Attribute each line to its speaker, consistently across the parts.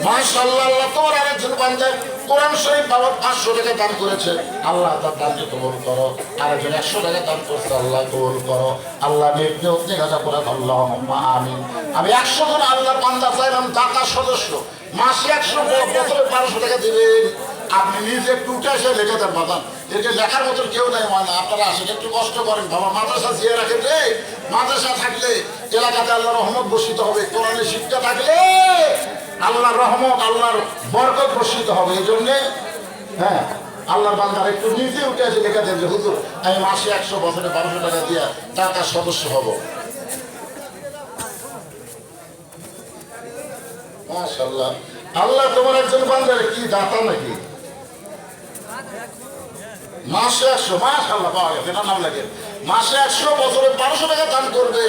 Speaker 1: মাশাআল্লাহ, আল্লাহ তোমার আরেকজন বান্দা কোরআন শরীফ বাবা 500 টাকা দান করেছে, আল্লাহ তার দানকে কবুল করো। আরেকজন 100 টাকা দান করছে, আল্লাহ কবুল করো। আল্লাহ নেককে উদ্দিঘাটা করে আল্লাহুম্মা আমিন। আমি 100 জন আল্লাহর বান্দা চাইলাম, দাতা সদস্য মাসে 100, বছরে 1200 টাকা দিবেন। আপনি নিজে একটু উঠে এসে লিখে দেন বাবা, একে লেখার মতন কেউ নাই। মানে আপনারা আসেন, একটু কষ্ট করেন বাবা। মাদ্রাসা জিয়ে রাখেন রে। মাদ্রাসা থাকলে এলাকাতে আল্লাহ রহমত বর্ষিত হবে। কোরআনের শিক্ষা থাকলে আল্লাহর রহমত, আল্লাহর বরকত বর্ষিত হবে। এই জন্যে হ্যাঁ, আল্লাহর বান্দার একটু নিজে উঠে এসে লেখা দেন যে হুজুর আমি মাসে 100, বছরে 1200 টাকা দিয়ে টাকার সদস্য হব। মাশাআল্লাহ, আল্লাহ তোমার একজন বান্দার কি দাতা নাকি? মাসে 100, মাশাআল্লাহ, পাওয়া গেছে না নাম লাগে। মাসে 100, বছরে 1200 টাকা দান করবে,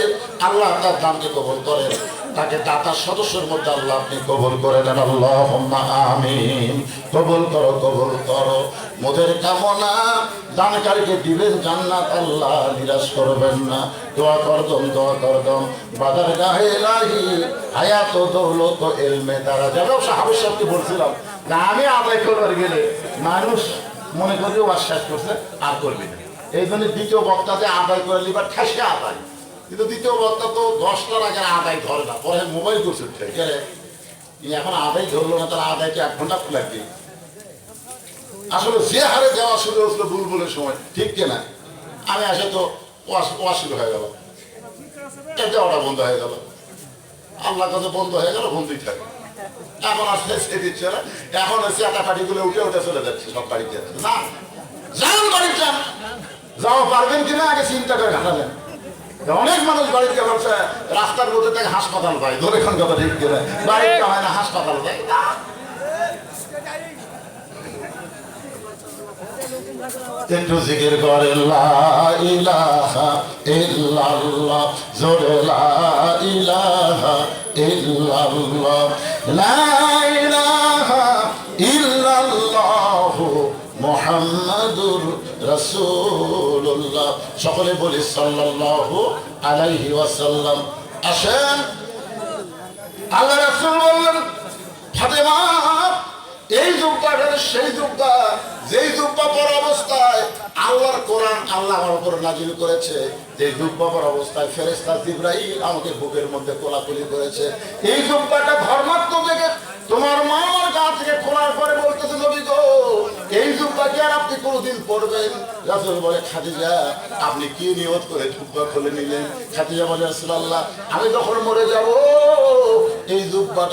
Speaker 1: আল্লাহ তার দানকে কবুল করেন। তাকে দাতার সদস্যের মধ্যে আল্লাহ আপনি কবুল করে নেন। আল্লাহুম্মা আমিন। কবুল করো, কবুল করো। মোদের কামনা দানকারীকে দিবেন জান্নাত, আল্লাহ নিরাশ করবেন না। দোয়া করদম, দোয়া করদম। বাজার গাহে লাহি হায়াত দৌলত এলমে দ্বারা যাবে। সাহাবের সাহেবকে বলছিলাম না, আমি আদায় করবার গেলে মানুষ মনে করবে ওয়াজ শেষ করছে আর করবি না। এই জন্য দ্বিতীয় বক্তাতে আদায় করে নিবার ঠেসে আদায়। কিন্তু দ্বিতীয় বক্তা তো 10টার আগে আদায় ধরে না, পরে মোবাইল করছে এখন আদায় ধরলো না, তার আদায়কে 1 ঘন্টা লাগবে। আসলে যে হারে দেওয়া শুরু হয়েছিল বুলবুলের সময়, ঠিক কিনা? আমি আসে তো ওয়াজ শুরু হয়ে গেল, দেওয়াটা বন্ধ হয়ে গেল। আল্লাহ কাছে বন্ধ হয়ে গেল, বন্ধুই থাকে। এখন আসলে সে দিচ্ছে না, এখন হচ্ছে একটা পাটিগুলো উঠে উঠে চলে যাচ্ছে, সব বাড়িতে যাচ্ছে না। যান বাড়ি যান, যাওয়া পারবেন কিনা আগে চিন্তা করে ঘাটালেন। অনেক মানুষ বাড়িতে বলছে রাস্তার মধ্যে থেকে হাসপাতাল পায়, ধরে খান কথা ঠিক কিনা? বাড়িতে হয় না, হাসপাতাল পায়। একটু জিকির করে লা ইলাহা ইল্লাল্লাহ, জোরে লা ইলাহা ইল্লাল্লাহ, লা ইলাহা ইল্লাল্লাহু মুহাম্মাদুর রাসূলুল্লাহ। সকলে বলি সাল্লাল্লাহু আলাইহি ওয়াসাল্লাম। আসেন, আল্লাহ রাসূল বললেন ফাতেমা, এই যুগটা সেই যুগটা যেই যুগটা পর অবস্থায় আল্লাহর কোরআন আল্লাহ আমার উপর নাজিল করেছে, যে যুগবাপর অবস্থায় ফেরেশতা জিবরাইল আমাকে বুকের মধ্যে কোলাকুলি করেছে। এই যুগটা ধর্মাত্ম থেকে তোমার মা আমার গা থেকে খোলার পরে বলতেছে নবী গো, এই যুগটাকে আর আপনি কোনদিন পড়বেন? রাসূল বলে খাদিজা, আপনি কি নিয়ত করে যুগটা খুলে নিলেন? খাদিজা বলে রাসূলুল্লাহ, আমি যখন মরে যাব এই যুগটা